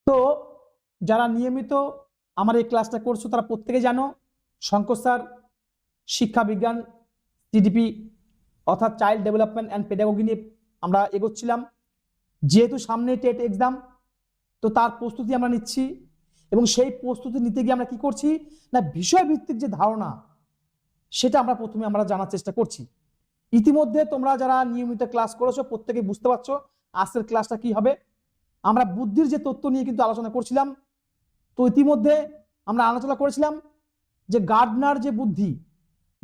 তো যারা নিয়মিত আমার এই ক্লাসটা করছো তারা প্রত্যেকে জানো শঙ্কর স্যার শিক্ষা বিজ্ঞান সিডিপি অর্থাৎ চাইল্ড ডেভেলপমেন্ট অ্যান্ড পেডাগোগি নিয়ে আমরা এগোচ্ছিলাম। যেহেতু সামনে টেট এক্সাম, তো তার প্রস্তুতি আমরা নিচ্ছি এবং সেই প্রস্তুতি নিতে গিয়ে আমরা কি করছি না, বিষয়ভিত্তিক যে ধারণা সেটা প্রথমে আমরা জানার চেষ্টা করছি। ইতিমধ্যে তোমরা যারা নিয়মিত ক্লাস করেছো প্রত্যেকে বুঝতে পারছো আজকের ক্লাসটা কি হবে। আমরা বুদ্ধির যে তত্ত্ব নিয়ে কিন্তু আলোচনা করছিলাম। তো ইতিমধ্যে আমরা আলোচনা করেছিলাম যে গার্ডনার যে বুদ্ধি,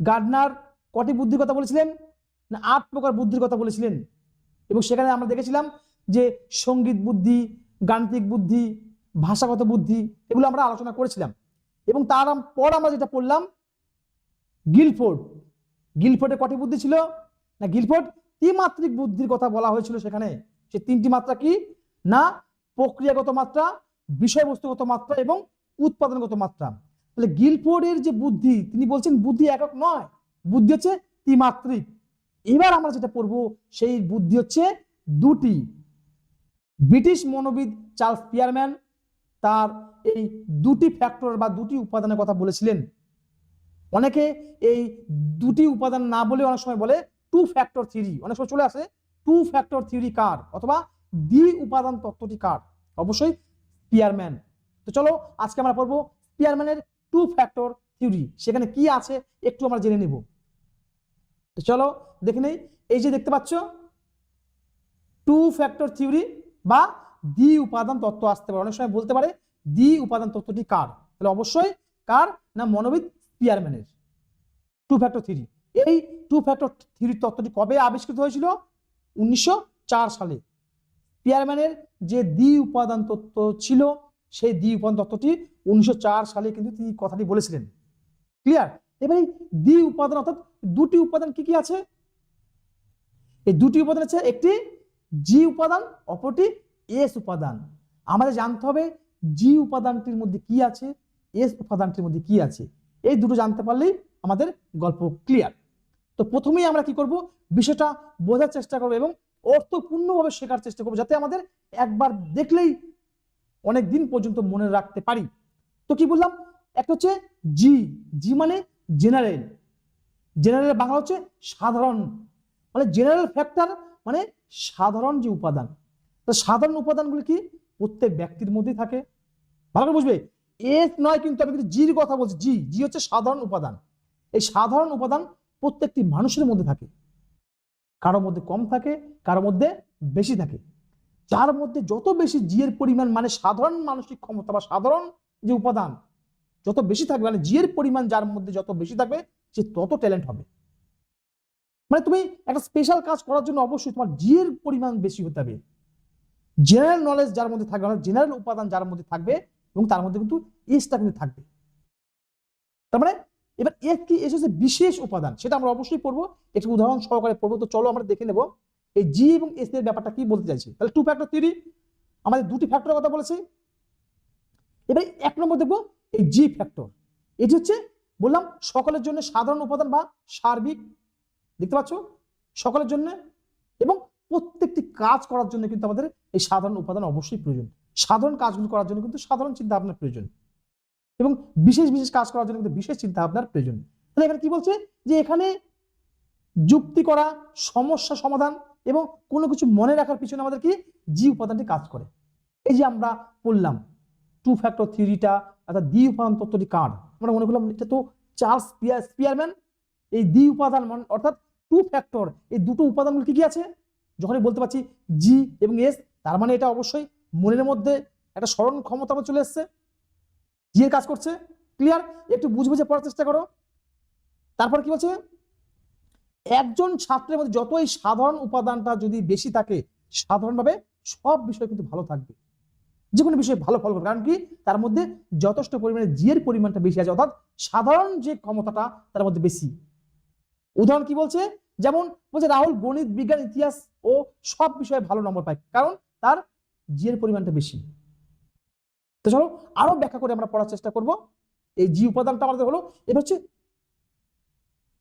গার্ডনার কটি বুদ্ধির কথা বলেছিলেন না 8 প্রকার বুদ্ধির কথা বলেছিলেন। এবং সেখানে আমরা দেখেছিলাম যে সঙ্গীত বুদ্ধি, গাণিতিক বুদ্ধি, ভাষাগত বুদ্ধি, এগুলো আমরা আলোচনা করেছিলাম। এবং তার পর আমরা যেটা পড়লাম গিলফোর্ড, গিলফোর্ডের কটি বুদ্ধি ছিল না, গিলফোর্ড ত্রিমাত্রিক বুদ্ধির কথা বলা হয়েছিল। সেখানে সে 3টি মাত্রা কি না, প্রক্রিয়াগত মাত্রা, বিষয়বস্তুগত মাত্রা এবং উৎপাদনগত মাত্রা। তাহলে গিলফোর্ডের যে বুদ্ধি, তিনি বলছেন বুদ্ধি একক নয়, বুদ্ধি হচ্ছে ত্রিমাত্রিক। এবার আমরা যেটা পড়বো সেই বুদ্ধি হচ্ছে দুটি। ব্রিটিশ মনোবিদ চার্লস পিয়ারম্যান তার এই দুটি ফ্যাক্টর বা দুটি উপাদানের কথা বলেছিলেন। অনেকে এই দুটি উপাদান না বলে অনেক সময় বলে টু ফ্যাক্টর থিওরি, অনেক সময় চলে আসে টু ফ্যাক্টর থিওরি কার অথবা দ্বি উপাদান তত্ত্বটি কার, অবশ্যই স্পিয়ারম্যান। তো চলো আজকে আমরা পড়বো স্পিয়ারম্যানের টু ফ্যাক্টর থিওরি, সেখানে কি আছে একটু আমরা জেনে নেব। তো চলো দেখে নেই। এই যে দেখতে পাচ্ছ টু ফ্যাক্টর থিওরি বা দ্বি উপাদান তত্ত্ব আসতে পারে, অনেক সময় বলতে পারে দ্বি উপাদান তত্ত্বটি কার, তাহলে অবশ্যই কার না মনোবিদ স্পিয়ারম্যানের টু ফ্যাক্টর থিওরি। এই টু ফ্যাক্টর থিওরি তত্ত্বটি কবে আবিষ্কৃত হয়েছিল? 1904 সালে। স্পিয়ারম্যানের যে দ্বি উপাদান তত্ত্ব ছিল সেই দ্বি উপাদান তত্ত্বটি 1904 সালে কিন্তু তিনি কথাটি বলেছিলেন। ক্লিয়ার? এবার এই দ্বি উপাদান অর্থাৎ দুটি উপাদান কি কি আছে? এই দুটি উপাদান আছে, একটি জি উপাদান, অপরটি এস উপাদান। আমাদের জানতে হবে জি উপাদানটির মধ্যে কি আছে, এস উপাদানটির মধ্যে কি আছে। এই দুটো জানতে পারলেই আমাদের গল্প ক্লিয়ার। তো প্রথমেই আমরা কি করব, বিষয়টা বোঝার চেষ্টা করব এবং অর্থপূর্ণভাবে শেখার চেষ্টা করব, যাতে আমাদের একবার দেখলেই অনেক দিন পর্যন্ত মনে রাখতে পারি। তো কি বললাম, একটা হচ্ছে জি, জি মানে জেনারেল, জেনারেল বাংলা হচ্ছে সাধারণ, মানে জেনারেল ফ্যাক্টর মানে সাধারণ যে উপাদান। তো সাধারণ উপাদানগুলি কি প্রত্যেক ব্যক্তির মধ্যেই থাকে, ভালো করে বুঝবে। এস নয় কিন্তু, আমি কিন্তু জির কথা বলছি। জি, জি হচ্ছে সাধারণ উপাদান। এই সাধারণ উপাদান প্রত্যেকটি মানুষের মধ্যে থাকে, কারোর মধ্যে কম থাকে, কারোর মধ্যে বেশি থাকে। যার মধ্যে যত বেশি জি এর পরিমাণ মানে সাধারণ মানসিক ক্ষমতা বা সাধারণ যে উপাদান যত বেশি থাকবে, মানে জি এর পরিমাণ যার মধ্যে যত বেশি থাকবে সে তত ট্যালেন্ট হবে। মানে তুমি একটা স্পেশাল কাজ করার জন্য অবশ্যই তোমার জি এর পরিমাণ বেশি হতে হবে। জেনারেল নলেজ যার মধ্যে থাকবে, জেনারেল উপাদান যার মধ্যে থাকবে এবং তার মধ্যে কিন্তু এসটা কিন্তু থাকবে। তার মানে এবার এস কি, এস হচ্ছে বিশেষ উপাদান, সেটা আমরা অবশ্যই পড়বো, একটু উদাহরণ সহকারে পড়বো। তো চলো আমরা দেখে নেব এই জি এবং এস এর ব্যাপারটা কি বলতে চাইছি। তাহলে টু ফ্যাক্টর থিওরি আমাদের দুটি ফ্যাক্টরের কথা বলেছি। এবার 1 নম্বর দেখবো এই জি ফ্যাক্টর। এটি হচ্ছে বললাম সকলের জন্য সাধারণ উপাদান বা সার্বিক, দেখতে পাচ্ছ সকলের জন্য, এবং প্রত্যেকটি কাজ করার জন্য কিন্তু আমাদের এই সাধারণ উপাদান অবশ্যই প্রয়োজন। সাধারণ কাজগুলো করার জন্য কিন্তু সাধারণ চিন্তা ভাবনার প্রয়োজন এবং বিশেষ বিশেষ কাজ করার জন্য কিন্তু বিশেষ চিন্তা ভাবনার প্রয়োজন। তাহলে এখানে কি বলছে যে এখানে যুক্তি করা, সমস্যা সমাধান এবং কোনো কিছু মনে রাখার পিছনে আমাদের কি জি উপাদানটি কাজ করে। এই যে আমরা বললাম টু ফ্যাক্টর থিওরিটা অর্থাৎ দ্বি উপাদান তত্ত্বটি কার, আমরা মনে করলাম এটা তো চার্লস স্পিয়ারম্যান। এই দ্বি উপাদান অর্থাৎ টু ফ্যাক্টর, এই দুটো উপাদানগুলো কি কি আছে, যখনই বলতে পারছি জি এবং এস, তার মানে এটা অবশ্যই মনের মধ্যে একটা স্মরণ ক্ষমতা চলে এসছে, জি এর কাজ করছে। ক্লিয়ার? একটু বুঝে বুঝে পড়ার চেষ্টা করো। তারপর কি বলছে, একজন ছাত্রের মধ্যে যত এই সাধারণ উপাদানটা যদি বেশি থাকে, সাধারণভাবে সব বিষয় কিন্তু ভালো থাকবে, যে কোনো বিষয়ে ভালো ফল করবে। কারণ কি তার মধ্যে যথেষ্ট পরিমাণে জি এর পরিমাণটা বেশি আছে, অর্থাৎ সাধারণ যে ক্ষমতাটা তার মধ্যে বেশি। উদাহরণ কি বলছে, যেমন বলছে রাহুল গণিত, বিজ্ঞান, ইতিহাস ও সব বিষয়ে ভালো নম্বর পায়, কারণ তার জি এর পরিমাণটা বেশি। তো চলো আরো ব্যাখ্যা করে আমরা পড়ার চেষ্টা করব। এই জি উপাদানটা আমাদের হলো, এটা হচ্ছে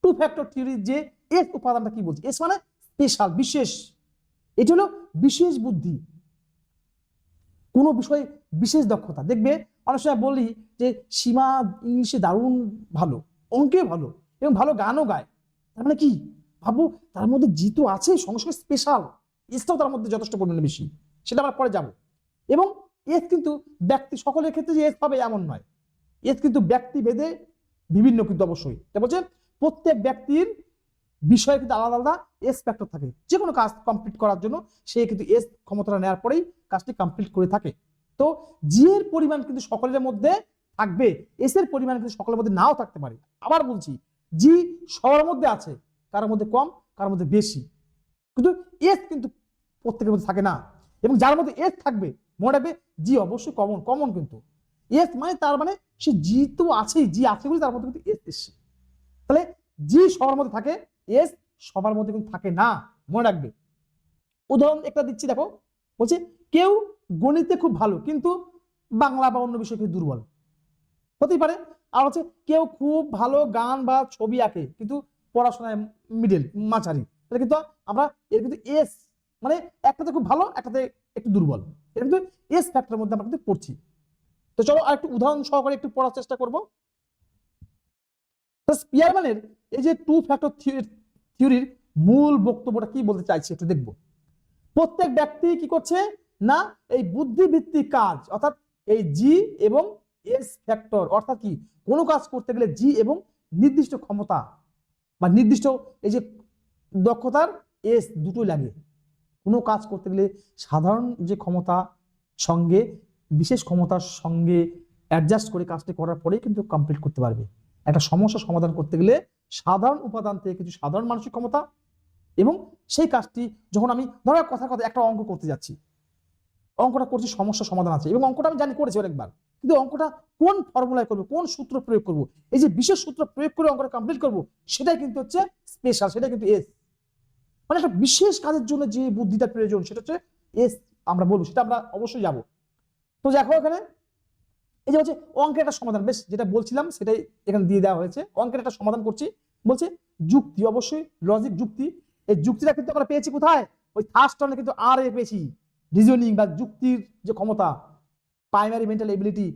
টু ফ্যাক্টর থিওরির যে এস উপাদানটা কি বলছে, এস মানে স্পেশাল, বিশেষ। এটি হলো বিশেষ বুদ্ধি। কোনো বিষয়ে বিশেষ দক্ষতা। দেখবে অনেক সময় বলি যে সীমা ইংলিশে দারুণ ভালো, অঙ্কে ভালো এবং ভালো গানও গায়, তার মানে কি ভাবো তার মধ্যে জিতু আছে, সঙ্গে সঙ্গে স্পেশাল এসটাও তার মধ্যে যথেষ্ট পরিমাণে বেশি, সেটা আমরা পরে যাব। এবং এস কিন্তু ব্যক্তি সকলের ক্ষেত্রে যে এস পাবে এমন নয়, এস কিন্তু ব্যক্তি ভেদে বিভিন্ন, কিন্তু অবশ্যই তাই বলছে প্রত্যেক ব্যক্তির বিষয়ে কিন্তু আলাদা আলাদা এস ফ্যাক্টর থাকে। যে কোনো কাজ কমপ্লিট করার জন্য সে কিন্তু এস ক্ষমতাটা নেওয়ার পরেই কাজটি কমপ্লিট করে থাকে। তো জি এর পরিমাণ কিন্তু সকলের মধ্যে থাকবে, এস এর পরিমাণ কিন্তু সকলের মধ্যে নাও থাকতে পারে। আবার বলছি, জি সবার মধ্যে আছে, কারোর মধ্যে কম কারোর মধ্যে বেশি, কিন্তু এস কিন্তু প্রত্যেকের মধ্যে থাকে না। এবং যার মধ্যে এস থাকবে মনে রাখবে জি অবশ্যই কমন, কমন কিন্তু এস মানে তার মানে সে জি তো আছেই, জি আছে বলে তার মধ্যে কিন্তু এস এসছে। তাহলে জি সবার মধ্যে থাকে, এস সবার মধ্যে কিন্তু থাকে না, মনে রাখবে। উদাহরণ একটা দিচ্ছি দেখো, বলছে কেউ গণিতে খুব ভালো কিন্তু বাংলা বা অন্য বিষয়ে দুর্বল, হতেই পারে। আর হচ্ছে কেউ খুব ভালো গান বা ছবি আঁকে কিন্তু পড়াশোনায় মিডল মাঝারি, তাহলে কিন্তু আমরা এর কিন্তু এস মানে একটাতে খুব ভালো একটাতে একটু দুর্বল, এটা কিন্তু এস ফ্যাক্টরের মধ্যে আমরা কিন্তু পড়ছি। তো চলো আর একটু উদাহরণ সহকারে একটু পড়ার চেষ্টা করবো। স্পিয়ারম্যানের এই যে টু ফ্যাক্টর থিওরির মূল বক্তব্যটা কি বলতে চাইছে একটু দেখবো। প্রত্যেক ব্যক্তি কি করছে না এই বুদ্ধিভিত্তিক কাজ, অর্থাৎ এই জি এবং এস ফ্যাক্টর, অর্থাৎ কি কোনো কাজ করতে গেলে জি এবং নির্দিষ্ট ক্ষমতা বা নির্দিষ্ট এই যে দক্ষতার এস দুটোই লাগে। কোনো কাজ করতে গেলে সাধারণ যে ক্ষমতা সঙ্গে বিশেষ ক্ষমতার সঙ্গে অ্যাডজাস্ট করে কাজটি করার পরেই কিন্তু কমপ্লিট করতে পারবে। একটা সমস্যা সমাধান করতে গেলে সাধারণ উপাদান থেকে কিছু সাধারণ মানসিক ক্ষমতা, এবং সেই কাজটি যখন আমি ধরো কথা কথা একটা অঙ্ক করতে যাচ্ছি, অঙ্কটা করছি সমস্যা সমাধান আছে এবং অঙ্কটা আমি জানি করেছি অনেকবার, কিন্তু অঙ্কটা কোন ফর্মুলায় করবো, কোন সূত্র প্রয়োগ করবো, এই যে বিশেষ সূত্র প্রয়োগ করে অঙ্কটা কমপ্লিট করবো, সেটাই কিন্তু হচ্ছে স্পেশাল, সেটা কিন্তু এস। মানে একটা বিশেষ কাজের জন্য যে বুদ্ধিটা প্রয়োজন সেটা হচ্ছে এস আমরা বলবো, সেটা আমরা অবশ্যই যাব। তো দেখো এখানে এই যে হচ্ছে অঙ্কের একটা সমাধান, বেশ যেটা বলছিলাম সেটাই এখানে দিয়ে দেওয়া হয়েছে। অঙ্কের একটা সমাধান করছি, বলছে যুক্তি, অবশ্যই লজিক যুক্তি। এই যুক্তিটা কিন্তু আমরা পেয়েছি কোথায়, ওই ফার্স্ট টার্মে কিন্তু আর এ পেয়েছি, রিজনিং বা যুক্তির যে ক্ষমতা, প্রাইমারি মেন্টাল এবিলিটি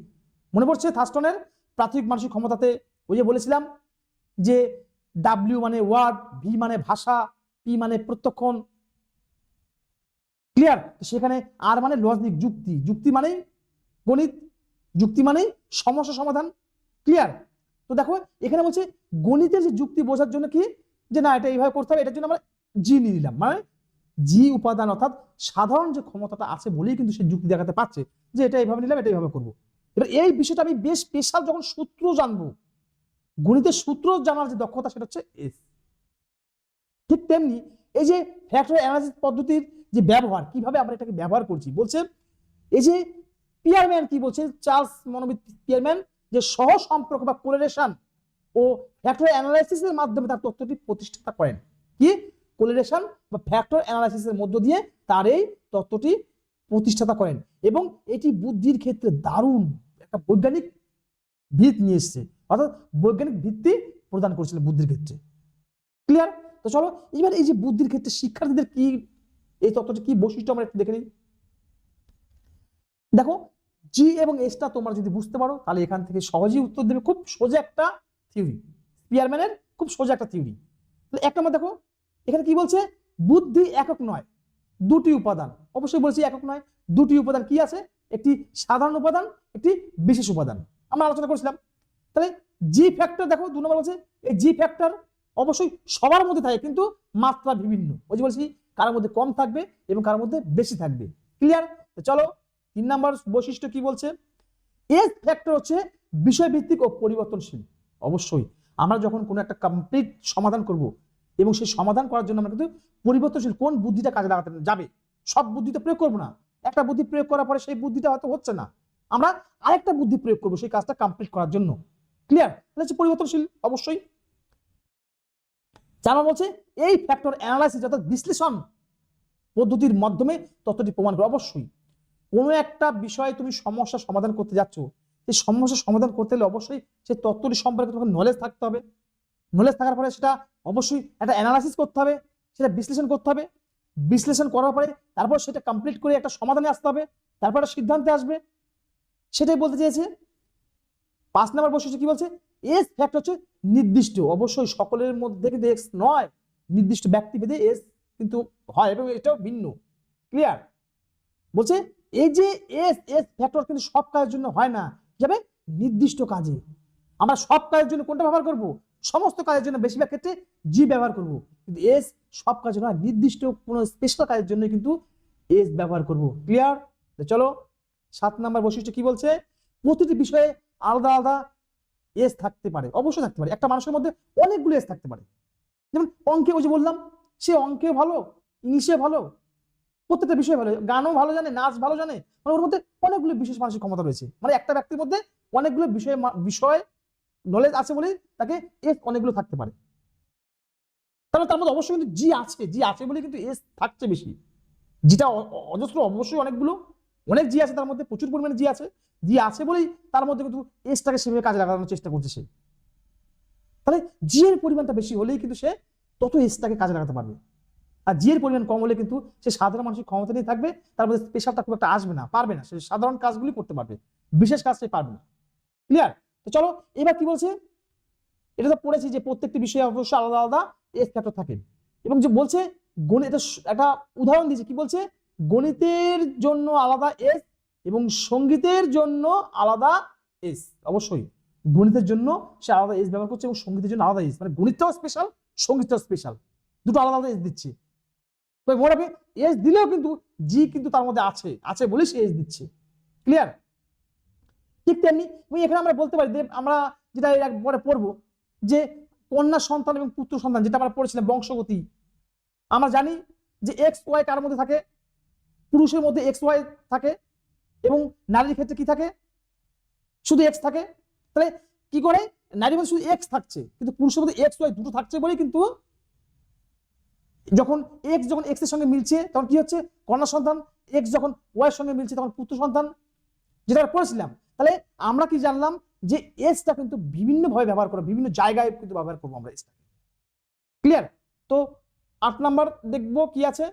মনে পড়ছে ফার্স্ট টার্মের প্রাথমিক মানসিক ক্ষমতাতে। ওই যে বলেছিলাম যে ডাব্লিউ মানে ওয়ার্ড, ভি মানে ভাষা, পি মানে প্রত্যক্ষণ, ক্লিয়ার। সেখানে আর মানে লজিক যুক্তি, যুক্তি মানেই গণিত, যুক্তি মানেই সমস্যা সমাধান, ক্লিয়ার। তো দেখো এখানে বলছে গণিতের যে যুক্তি বোঝার জন্য কি যে না এটা এইভাবে করতে হবে, এটার জন্য আমরা জি নিয়ে নিলাম, মানে জি উপাদান অর্থাৎ সাধারণ যে ক্ষমতাটা আছে বলেই কিন্তু সে যুক্তি দেখাতে পারছে যে এটা এইভাবে নিলাম এটা এইভাবে করবো। এবার এই বিষয়টা আমি বেশ স্পেশাল যখন সূত্র জানবো, গণিতের সূত্র জানার যে দক্ষতা সেটা হচ্ছে এস। ঠিক তেমনি এই যে ফ্যাক্টর অ্যানালাইসিস পদ্ধতির যে ব্যবহার, কিভাবে আমরা এটাকে ব্যবহার করছি, বলছে এই যে স্পিয়ারম্যান কি বলছে, চার্লস মনোবিদ স্পিয়ারম্যান, যে সহ সম্পর্ক বা কোরিলেশন ও ফ্যাক্টর অ্যানালাইসিসের মাধ্যমে তার তত্ত্বটি প্রতিষ্ঠা করেন। কি কোরিলেশন বা ফ্যাক্টর অ্যানালাইসিসের মধ্য দিয়ে তার এই তত্ত্বটি প্রতিষ্ঠাতা করেন, এবং এটি বুদ্ধির ক্ষেত্রে দারুণ একটা বৈজ্ঞানিক ভিত নিয়ে এসছে, অর্থাৎ বৈজ্ঞানিক ভিত্তি প্রদান করেছিলেন বুদ্ধির ক্ষেত্রে, ক্লিয়ার। তো চলো এবার এই যে বুদ্ধির ক্ষেত্রে শিক্ষার্থীদের কি এই তত্ত্বটি কি বৈশিষ্ট্য আমরা একটু দেখে নিই। দেখো জি এবং এসটা তোমরা যদি বুঝতে পারো তাহলে এখান থেকে সহজেই উত্তর দেবে। খুব সোজা একটা থিওরি, স্পিয়ারম্যানের খুব সোজা একটা থিওরি। এক নম্বর দেখো এখানে কি বলছে, বুদ্ধি একক নয় দুটি উপাদান, অবশ্যই বলছি একক নয় দুটি উপাদান কি আছে, একটি সাধারণ উপাদান একটি বিশেষ উপাদান, আমরা আলোচনা করেছিলাম। তাহলে জি ফ্যাক্টর দেখো 2 নম্বর বলছে এই জি ফ্যাক্টর অবশ্যই সবার মধ্যে থাকে কিন্তু মাত্রা বিভিন্ন, ওই যে বলছি কারোর মধ্যে কম থাকবে এবং কারোর মধ্যে বেশি থাকবে, ক্লিয়ার। তো চলো 3 নম্বর বৈশিষ্ট্য কি বলছে, এস ফ্যাক্টর হচ্ছে বিষয়ভিত্তিক ও পরিবর্তনশীল। অবশ্যই আমরা যখন কোনো একটা কমপ্লিট সমাধান করব এবং সেই সমাধান করার জন্য আমরা কিন্তু পরিবর্তনশীল কোন বুদ্ধিটা কাজে লাগাতে যাবে, সব বুদ্ধিটা প্রয়োগ করবো না। একটা বুদ্ধি প্রয়োগ করার পরে সেই বুদ্ধিটা হয়তো হচ্ছে না, আমরা আরেকটা বুদ্ধি প্রয়োগ করবো সেই কাজটা কমপ্লিট করার জন্য, ক্লিয়ার। তাহলে হচ্ছে পরিবর্তনশীল অবশ্যই। 4 নম্বর বলছে এই ফ্যাক্টর অ্যানালাইসিস অর্থাৎ বিশ্লেষণ পদ্ধতির মাধ্যমে তত্ত্বটি প্রমাণ করে। অবশ্যই কোনো একটা বিষয়ে তুমি সমস্যা সমাধান করতে যাচ্ছ, সেই সমস্যা সমাধান করতে হলে অবশ্যই সেই তত্ত্বটি সম্পর্কে তোমাকে নলেজ থাকতে হবে, নলেজ থাকার পরে সেটা অবশ্যই একটা অ্যানালাইসিস করতে হবে, সেটা বিশ্লেষণ করতে হবে, বিশ্লেষণ করার পরে তারপর সেটা কমপ্লিট করে একটা সমাধানে আসতে হবে, তারপর একটা সিদ্ধান্তে আসবে, সেটাই বলতে চেয়েছে। 5 নম্বর বৈশিষ্ট্য কি বলছে, এস ফ্যাক্টর হচ্ছে নির্দিষ্ট, অবশ্যই সকলের মধ্যে কিন্তু এক্স নয়, নির্দিষ্ট ব্যক্তিভেদে এস কিন্তু হয় এবং এটাও ভিন্ন। ক্লিয়ার? বলছে এই যে এস এস ফ্যাক্টর কিন্তু সব কাজের জন্য হয় না, যাবে নির্দিষ্ট কাজে। আমরা সব কাজের জন্য কোনটা ব্যবহার করব, সমস্ত কাজের জন্য বেশিরভাগ ক্ষেত্রে জি ব্যবহার করব, কিন্তু এস সব কাজে নয়, নির্দিষ্ট কোনো স্পেশাল কাজের জন্য কিন্তু এস ব্যবহার করব। ক্লিয়ার? চলো 7 নম্বর বৈশিষ্ট্য কি বলছে, প্রতিটি বিষয়ে আলাদা আলাদা এস থাকতে পারে, অবশ্যই থাকতে পারে। একটা মানুষের মধ্যে অনেকগুলো এস থাকতে পারে, যেমন অঙ্কে ওই যে বললাম, সে অঙ্কে ভালো, ইংলিশে ভালো, প্রত্যেকটা বিষয় ভালো, গানও ভালো জানে, নাচ ভালো জানে, মানে ওর মধ্যে অনেকগুলো বিশেষ মানসিক ক্ষমতা রয়েছে। মানে একটা ব্যক্তির মধ্যে অনেকগুলো বিষয় নলেজ আছে বলেই তাকে এস অনেকগুলো থাকতে পারে। তাহলে তার মধ্যে অবশ্যই কিন্তু জি আছে বলে কিন্তু এস থাকছে বেশি। জিটা অজস্র, অবশ্যই অনেকগুলো, অনেক জি আছে তার মধ্যে, প্রচুর পরিমাণে জি আছে বলেই তার মধ্যে কিন্তু এসটাকে সেভাবে কাজে লাগানোর চেষ্টা করছে সে। তাহলে জি এর পরিমাণটা বেশি হলেই কিন্তু সে তত এসটাকে কাজে লাগাতে পারবে, আর জি এর পরিমাণ কম হলে কিন্তু সে সাধারণ মানসিক ক্ষমতা নিয়ে থাকবে, তার মধ্যে স্পেশালটা খুব একটা আসবে না, পারবে না, সে সাধারণ কাজগুলি করতে পারবে, বিশেষ কাজ সে পারবে না। ক্লিয়ার? তো চলো এবার কি বলছে, এটা তো পড়েছি যে প্রত্যেকটি বিষয়ে অবশ্যই আলাদা আলাদা এস ফ্যাক্টর থাকে, এবং যে বলছে গণিত, একটা উদাহরণ দিয়েছে, কি বলছে, গণিতের জন্য আলাদা এস এবং সঙ্গীতের জন্য আলাদা এস। অবশ্যই গণিতের জন্য সে আলাদা এস ব্যবহার করছে এবং সঙ্গীতের জন্য আলাদা এস, মানে গণিতটাও স্পেশাল, সঙ্গীতটাও স্পেশাল, দুটো আলাদা আলাদা এস দিচ্ছে। তো মনে রাখবে এস দিলেও কিন্তু জি কিন্তু তার মধ্যে আছে বলে সে এস দিচ্ছে। ক্লিয়ার? ঠিক তেমনি এখানে আমরা বলতে পারি, আমরা যেটা একবারে পড়বো, যে কন্যা সন্তান এবং পুত্র সন্তান, যেটা আমরা পড়েছিলাম বংশগতি, আমরা জানি যে এক্স ওয়াই কার মধ্যে থাকে, পুরুষের মধ্যে এক্স ওয়াই থাকে এবং নারীর ক্ষেত্রে কি থাকে, শুধু এক্স থাকে। তাহলে কি করে, নারীর মধ্যে শুধু এক্স থাকছে কিন্তু পুরুষের মধ্যে এক্স ওয়াই দুটো থাকছে বলেই কিন্তু যখন এক্স এর সঙ্গে মিলছে তখন কি হচ্ছে, কন্যা সন্তান, এক্স যখন ওয়াই এর সঙ্গে মিলছে তখন পুত্র সন্তান, যেটা পড়েছিলাম। তাহলে আমরা কি জানলাম, যে এসটা কিন্তু বিভিন্ন ভাবে ব্যবহার করবো, বিভিন্ন জায়গায় কিন্তু ব্যবহার করবো আমরা এসটা। ক্লিয়ার? তো 8 নাম্বার দেখবো কি আছে,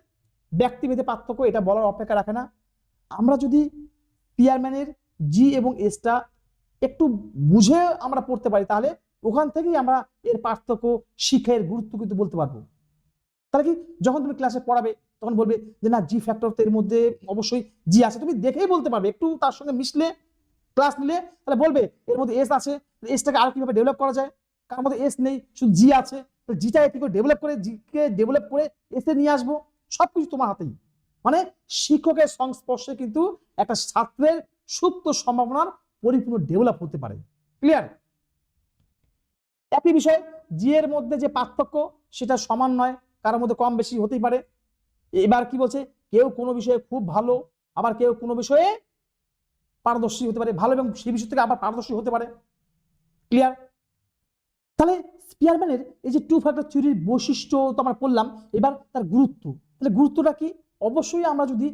ব্যক্তিভেদে পার্থক্য, এটা বলার অপেক্ষা রাখে না। আমরা যদি স্পিয়ারম্যানের জি এবং এসটা একটু বুঝে আমরা পড়তে পারি, তাহলে ওখান থেকেই আমরা এর পার্থক্য, শিক্ষার গুরুত্ব কিন্তু বলতে পারবো। তাহলে কি, যখন তুমি ক্লাসে পড়াবে তখন বলবে যে না জি ফ্যাক্টর এর মধ্যে অবশ্যই জি আছে, তুমি দেখেই বলতে পারবে, একটু তার সঙ্গে মিশলে, ক্লাস নিলে, তাহলে বলবে এর মধ্যে এস আছে, এসটাকে আর কিভাবে ডেভেলপ করা যায়, কার মধ্যে এস নেই, শুধু জি আছে, তো জিটাকে কি করে ডেভেলপ করে, জিকে ডেভেলপ করে এসে নিয়ে আসবো, সবকিছু তোমার হাতেই। মানে শিক্ষকের সংস্পর্শে কিন্তু একটা ছাত্রের সুপ্ত সম্ভাবনার পরিপূর্ণ ডেভেলপ হতে পারে। ক্লিয়ার? একই বিষয়, জি এর মধ্যে যে পার্থক্য সেটা সমান নয়, কারোর মধ্যে কম বেশি হতেই পারে। এবার কি বলছে, কেউ কোনো বিষয়ে খুব ভালো, আবার কেউ কোনো বিষয়ে পারদর্শী হতে পারে, ভালো এবং সেই বিষয় থেকে আবার পারদর্শী হতে পারে। ক্লিয়ার? তাহলে স্পিয়ারম্যানের এই যে টু ফ্যাক্টর থিওরির বৈশিষ্ট্য তো আমরা পড়লাম, এবার তার গুরুত্ব, তাহলে গুরুত্বটা কি, অবশ্যই আমরা যদি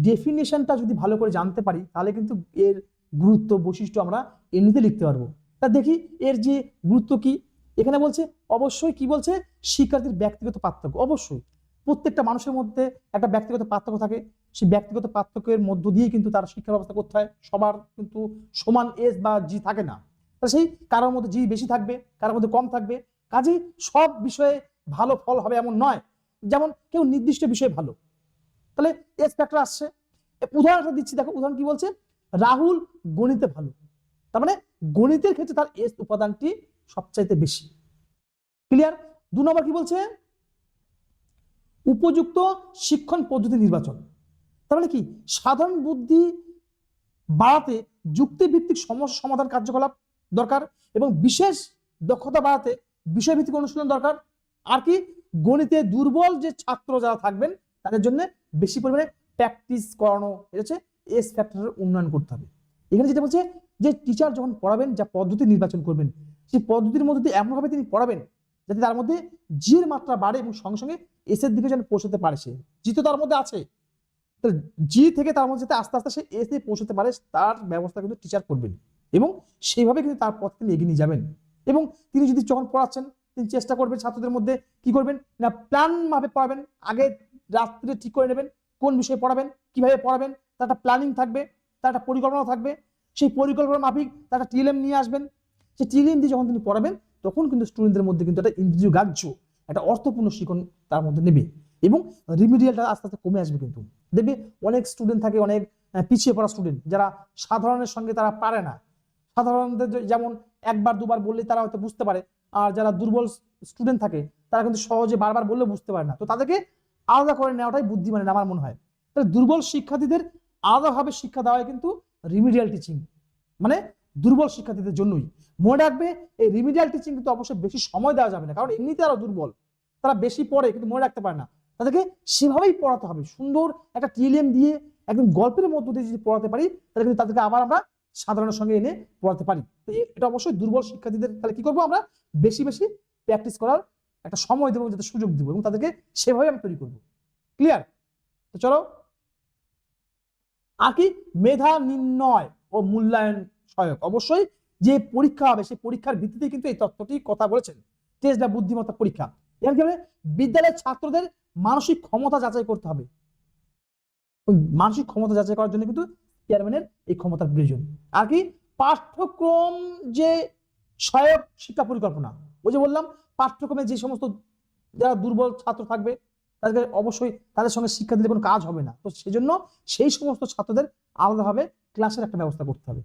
ডেফিনেশনটা যদি ভালো করে জানতে পারি তাহলে কিন্তু এর গুরুত্ব, বৈশিষ্ট্য আমরা এমনিতে লিখতে পারবো। তা দেখি এর যে গুরুত্ব কি, এখানে বলছে অবশ্যই কি বলছে, শিক্ষার্থীর ব্যক্তিগত পার্থক্য, অবশ্যই প্রত্যেকটা মানুষের মধ্যে একটা ব্যক্তিগত পার্থক্য থাকে, সেই ব্যক্তিগত পার্থক্যের মধ্য দিয়ে কিন্তু তার শিক্ষা ব্যবস্থা করতে হয়, সবার কিন্তু সমান এস বা জি থাকে না, সেই কারোর মধ্যে জি বেশি থাকবে, কারোর মধ্যে কম থাকবে, কাজেই সব বিষয়ে ভালো ফল হবে এমন নয়। যেমন কেউ নির্দিষ্ট বিষয়ে ভালো, তাহলে এস ফ্যাক্টর আসছে। উদাহরণটা দিচ্ছি, দেখো উদাহরণ কি বলছে, রাহুল গণিতে ভালো, তার মানে গণিতের ক্ষেত্রে তার এস উপাদানটি সবচাইতে বেশি। ক্লিয়ার? 2 নম্বর কি বলছে, উপযুক্ত শিক্ষণ পদ্ধতি নির্বাচন, তার মানে কি, সাধারণ বুদ্ধি বাড়াতে যুক্তিভিত্তিক সমস্যা সমাধান কার্যকলাপ দরকার, এবং বিশেষ দক্ষতা বাড়াতে বিষয়ভিত্তিক অনুশীলন দরকার। আর কি, গণিতে দুর্বল যে ছাত্র যারা থাকবেন তাদের জন্য বেশি পরিমাণে প্র্যাকটিস করানো, এটা হচ্ছে এস ফ্যাক্টরের উন্নয়ন করতে হবে। এখানে যেটা বলছে যে টিচার যখন পড়াবেন, যা পদ্ধতি নির্বাচন করবেন, সেই পদ্ধতির মধ্যে দিয়ে এমনভাবে তিনি পড়াবেন যাতে তার মধ্যে জি এর মাত্রা বাড়ে এবং সঙ্গে সঙ্গে এস এর দিকে যেন পৌঁছতে পারে, সে জি তো তার মধ্যে আছে, জি থেকে তার মধ্যে যাতে আস্তে আস্তে সে এস এ পৌঁছতে পারে তার ব্যবস্থা কিন্তু টিচার করবেন, এবং সেইভাবে কিন্তু তার পথ তিনি এগিয়ে নিয়ে যাবেন। এবং তিনি যদি যখন পড়াচ্ছেন তিনি চেষ্টা করবেন ছাত্রদের মধ্যে কি করবেন না, প্ল্যান ভাবে পড়াবেন, আগে রাত্রে ঠিক করে নেবেন কোন বিষয়ে পড়াবেন, কিভাবে পড়াবেন, তার একটা প্ল্যানিং থাকবে, তার একটা পরিকল্পনা থাকবে, সেই পরিকল্পনা মাফিক একটা টিএলএম নিয়ে আসবেন। সেই টিএলএম দিয়ে যখন তিনি পড়াবেন তখন কিন্তু স্টুডেন্টদের মধ্যে কিন্তু একটা ইন্দ্রিয়গ্রাহ্য একটা অর্থপূর্ণ শিখন তার মধ্যে নেবে এবং রিমিডিয়ালটা আস্তে আস্তে কমে আসবে। কিন্তু দেখবে অনেক স্টুডেন্ট থাকে, অনেক পিছিয়ে পড়া স্টুডেন্ট যারা সাধারণের সঙ্গে তারা পারে না। সাধারণদের যেমন একবার দুবার বললে তারা হয়তো বুঝতে পারে, আর যারা দুর্বল স্টুডেন্ট থাকে তারা কিন্তু সহজে বারবার বললে বুঝতে পারে না। তো তাদেরকে আলাদা করে নেওয়াটাই বুদ্ধিমানের আমার মনে হয়। তাহলে দুর্বল শিক্ষার্থীদের আলাদাভাবে শিক্ষা দেওয়া হয় কিন্তু রিমিডিয়াল টিচিং, মানে দুর্বল শিক্ষার্থীদের জন্যই। মনে রাখবে এই রিমিডিয়াল টিচিং কিন্তু অবশ্যই বেশি সময় দেওয়া যাবে না, কারণ এমনিতে আরো দুর্বল, তারা বেশি পড়ে কিন্তু মনে রাখতে পারে না। তাদেরকে সেভাবেই পড়াতে হবে, সুন্দর একটা টিএলএম দিয়ে একদম গল্পের মধ্য দিয়ে যদি পড়াতে পারি তাহলে কিন্তু তাদেরকে আবার আমরা সাধারণের সঙ্গে এনে পড়াতে পারি। তো এটা অবশ্যই দুর্বল শিক্ষার্থীদের তাহলে কি করবো, আমরা বেশি বেশি প্র্যাকটিস করার একটা সময় দেবো, যাতে সুযোগ দেবো এবং তাদেরকে সেভাবে আমি তৈরি করবো। ক্লিয়ার? তো চলো, আর কি মেধা নির্ণয় ও মূল্যায়ন সহায়ক। অবশ্যই যে পরীক্ষা হবে সেই পরীক্ষার ভিত্তিতে কিন্তু এই তত্ত্বটি কথা বলেছেন, টেস্ট বা বুদ্ধিমত্তা পরীক্ষা। এর কি হবে, বিদ্যালয়ের ছাত্রদের মানসিক ক্ষমতা যাচাই করতে হবে। মানসিক ক্ষমতা যাচাই করার জন্য কিন্তু চেয়ারম্যানের এই ক্ষমতার প্রয়োজন। আর কি পাঠ্যক্রম যে সহায়ক শিক্ষা পরিকল্পনা, ওই যে বললাম পাঠ্যক্রমে যে সমস্ত যারা দুর্বল ছাত্র থাকবে তাদেরকে অবশ্যই তাদের সঙ্গে শিক্ষা দিলে কোনো কাজ হবে না। তো সেজন্য সেই সমস্ত ছাত্রদের আলাদাভাবে ক্লাসের একটা ব্যবস্থা করতে হবে,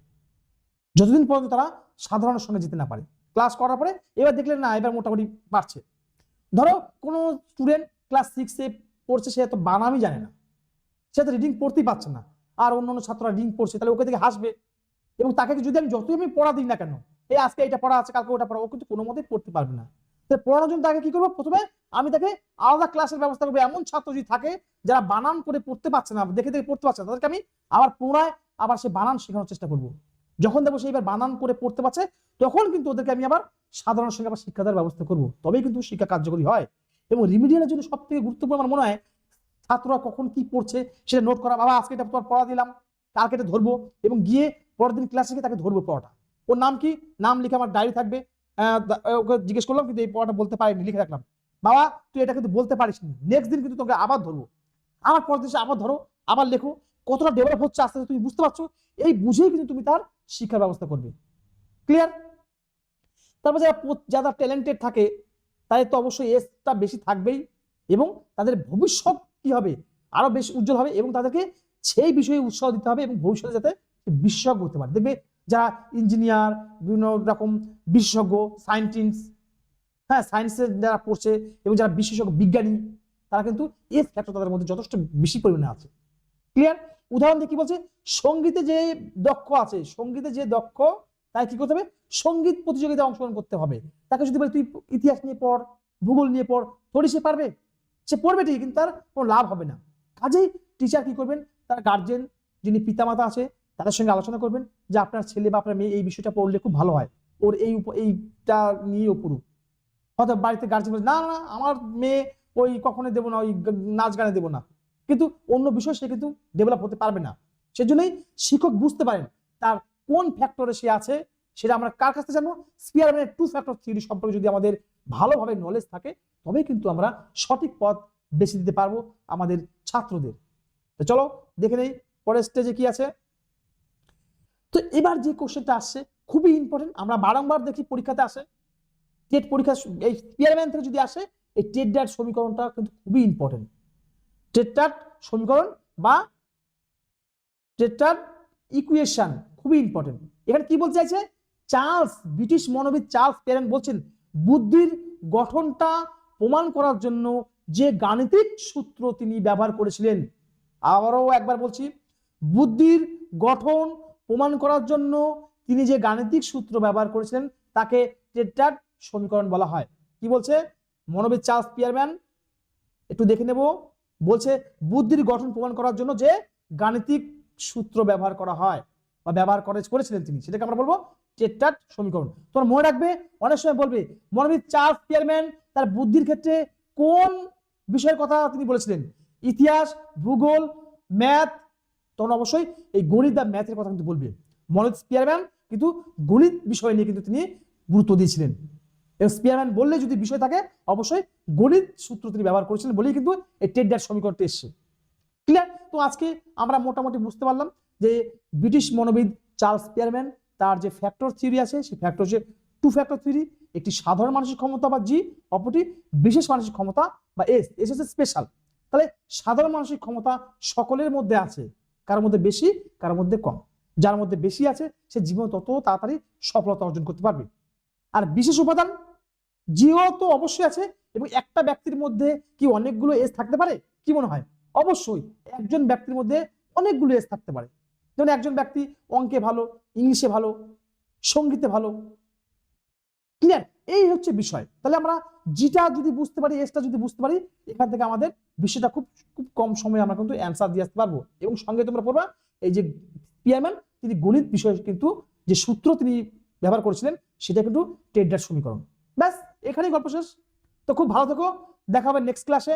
যতদিন পর্যন্ত তারা সাধারণের সঙ্গে যেতে না পারে। ক্লাস করার পরে এবার দেখলেন না এবার মোটামুটি পারছে, ধরো কোনো স্টুডেন্ট ক্লাস 6-এ পড়ছে, সে এত বানামই জানে না, সে তো রিডিং পড়তেই পারছে না, আর অন্যান্য ছাত্ররা রিডিং পড়ছে, তাহলে ওকে থেকে হাসবে এবং তাকে যদি আমি যতই আমি পড়া দিই না কেন, এই আজকে এটা পড়া আছে কালকে ওটা পড়া, ও কিন্তু কোনো মতেই পড়তে পারবে না। পড়ানোর জন্য তাকে কি করবো, প্রথমে আমি তাকে আলাদা ক্লাসের ব্যবস্থা করবো। এমন ছাত্র যদি থাকে যারা বানান করে পড়তে পারছে না, দেখে দেখে পড়তে পারছে না, তাদেরকে আমি আবার পুনরায় আবার সে বানান শেখানোর চেষ্টা করবো। যখন দেখবো সে এবার বানান করে পড়তে পারছে তখন কিন্তু ওদেরকে আমি আবার সাধারণ সঙ্গে আবার শিক্ষা দেওয়ার ব্যবস্থা করবো, তবেই কিন্তু শিক্ষা কার্যকরী হয়। এবং রিমিডিয়ালের জন্য সব থেকে গুরুত্বপূর্ণ আমার মনে হয় ছাত্ররা কখন কি পড়ছে সেটা নোট করা। বাবা আজকে এটা তোমার পড়া দিলাম, কালকে এটা ধরবো এবং গিয়ে পরের দিন ক্লাসে গিয়ে তাকে ধরবো পড়াটা। ওর নাম কি, নাম লিখে আমার ডায়েরি থাকবে, ওকে জিজ্ঞেস করলাম কিন্তু এই পড়াটা বলতে পারিনি, লিখে রাখলাম, বাবা তুই এটা কিন্তু বলতে পারিস নি, নেক্সট দিন কিন্তু তোকে আবার ধরবো, আমার পরের দিন আবার ধরো, আবার লেখো, কতটা ডেভেলপ হচ্ছে আস্তে আস্তে তুমি বুঝতে পারছো, এই বুঝেই কিন্তু তুমি তার শিক্ষার ব্যবস্থা করবে। ক্লিয়ার? তারপর যারা ট্যালেন্টেড থাকে তাদের তো অবশ্যই এজটা বেশি থাকবেই এবং তাদের ভবিষ্যৎ কি হবে আরো বেশি উজ্জ্বল হবে এবং তাদেরকে সেই বিষয়ে উৎসাহ দিতে হবে এবং ভবিষ্যতে যাতে বিশেষজ্ঞ হতে পারে। দেখবে যারা ইঞ্জিনিয়ার, বিভিন্ন রকম বিশেষজ্ঞ, সায়েন্টিস্ট, হ্যাঁ সায়েন্সের যারা পড়ছে এবং যারা বিশেষজ্ঞ বিজ্ঞানী, তারা কিন্তু এজ ফ্যাক্টর তাদের মধ্যে যথেষ্ট বেশি পরিমাণে আছে। ক্লিয়ার? উদাহরণ দিয়ে কি বলছে, সঙ্গীতে যে দক্ষ আছে, সঙ্গীতে যে দক্ষ তাই কি করতে হবে, সঙ্গীত প্রতিযোগিতায় অংশগ্রহণ করতে হবে। তাকে যদি বলে তুই ইতিহাস নিয়ে পড়, ভূগোল নিয়ে পড়, তোরই সে পারবে, সে পড়বে ঠিক কিন্তু তার কোনো লাভ হবে না। কাজেই টিচার কি করবেন, তার গার্জেন যিনি পিতামাতা আছে তাদের সঙ্গে আলোচনা করবেন যে আপনার ছেলে বা আপনার মেয়ে এই বিষয়টা পড়লে খুব ভালো হয়, ওর এইটা নিয়েও পড়ুক। হয়তো বাড়িতে গার্জেন বলে না না আমার মেয়ে ওই কখনোই দেবো না, ওই নাচ গানে দেবো না, কিন্তু অন্য বিষয় সে কিন্তু ডেভেলপ হতে পারবে না। সেজন্যই শিক্ষক বুঝতে পারেন তার কোন ফ্যাক্টরে সে আছে, সেটা আমরা কার কাছে জানবো, স্পিয়ারম্যানের 2 ফ্যাক্টর থিওরি সম্পর্কে যদি আমাদের ভালোভাবে নলেজ থাকে তবেই কিন্তু আমরা সঠিক পথ বেছে দিতে পারবো আমাদের ছাত্রদের। তো চলো দেখে নেই পরের স্টেজে কি আছে। তো এবার যে কোশ্চেনটা আসছে খুবই ইম্পর্টেন্ট, আমরা বারংবার দেখি পরীক্ষাতে আসে, টেট পরীক্ষা এই স্পিয়ারম্যান থেকে যদি আসে এই টেট্রাড সমীকরণটা কিন্তু খুবই ইম্পর্টেন্ট। টেট্রাড সমীকরণ বা টেট্রাড ইকুয়েশন খুবই ইম্পর্টেন্ট। এখানে কি বলতে চাইছে, চার্লস, ব্রিটিশ মনোবিদ চার্লস প্যারেন্ট বলছেন বুদ্ধির গঠনটা প্রমাণ করার জন্য যে গাণিতিক সূত্র তিনি ব্যবহার করেছিলেন, আবারও একবার বলছি, বুদ্ধির গঠন প্রমাণ করার জন্য তিনি যে গাণিতিক সূত্র ব্যবহার করেছিলেন তাকে টেট্রাড সমীকরণ বলা হয়। কি বলছে মনোবিদ চার্লস স্পিয়ারম্যান, একটু দেখে নেব। বলছে বুদ্ধির গঠন প্রমাণ করার জন্য যে গাণিতিক সূত্র ব্যবহার করা হয় বা ব্যবহার করেছিলেন তিনি, সেটাকে আমরা বলবো টেট্রাড সমীকরণ। তোমরা মনে রাখবে, অনেক সময় বলবে মনোবিদ চার্লস স্পিয়ারম্যান তার বুদ্ধির ক্ষেত্রে কোন বিষয়ের কথা তিনি বলেছিলেন, ইতিহাস, ভূগোল, ম্যাথ, তখন অবশ্যই এই গণিত বা ম্যাথের কথা কিন্তু বলবে। মনোবিদ স্পিয়ারম্যান কিন্তু গণিত বিষয় নিয়ে কিন্তু তিনি গুরুত্ব দিয়েছিলেন এবং স্পিয়ারম্যান বললে যদি বিষয় থাকে অবশ্যই গণিত সূত্র তিনি ব্যবহার করেছিলেন বলেই কিন্তু এই টেট্রাড সমীকরণটি এসছে। ক্লিয়ার? তো আজকে আমরা মোটামুটি বুঝতে পারলাম যে ব্রিটিশ মনোবিদ চার্লস স্পিয়ারম্যান তার যে ফ্যাক্টর থিওরি আছে সেই ফ্যাক্টর যে 2 ফ্যাক্টর থিওরি, একটি সাধারণ মানসিক ক্ষমতা বা জি, অপরটি বিশেষ মানসিক ক্ষমতা বা এস। এস হচ্ছে স্পেশাল। তাহলে সাধারণ মানসিক ক্ষমতা সকলের মধ্যে আছে, কারোর মধ্যে বেশি কারোর মধ্যে কম। যার মধ্যে বেশি আছে সে জীবনে তত তাড়াতাড়ি সফলতা অর্জন করতে পারবে। আর বিশেষ উপাদান জিও তো অবশ্যই আছে, এবং একটা ব্যক্তির মধ্যে কি অনেকগুলো এস থাকতে পারে? কি মনে হয়? অবশ্যই একজন ব্যক্তির মধ্যে অনেকগুলো এস থাকতে পারে। যেমন একজন ব্যক্তি অঙ্কে ভালো, ইংলিশে ভালো, সঙ্গীতে ভালো। ক্লিয়ার? এই হচ্ছে বিষয়। তাহলে আমরা জিটা যদি বুঝতে পারি, এসটা যদি বুঝতে পারি, এখান থেকে আমাদের বিষয়টা খুব খুব কম সময়ে আমরা কিন্তু অ্যান্সার দিয়ে আসতে পারবো। এবং সঙ্গে তোমরা পড়বা এই যে স্পিয়ারম্যান তিনি গণিত বিষয়ে কিন্তু যে সূত্র তিনি ব্যবহার করেছিলেন সেটা কিন্তু টেডলার সমীকরণ। ব্যাস এখানেই গল্প শেষ। তো খুব ভালো থেকো, দেখা হবে নেক্সট ক্লাসে।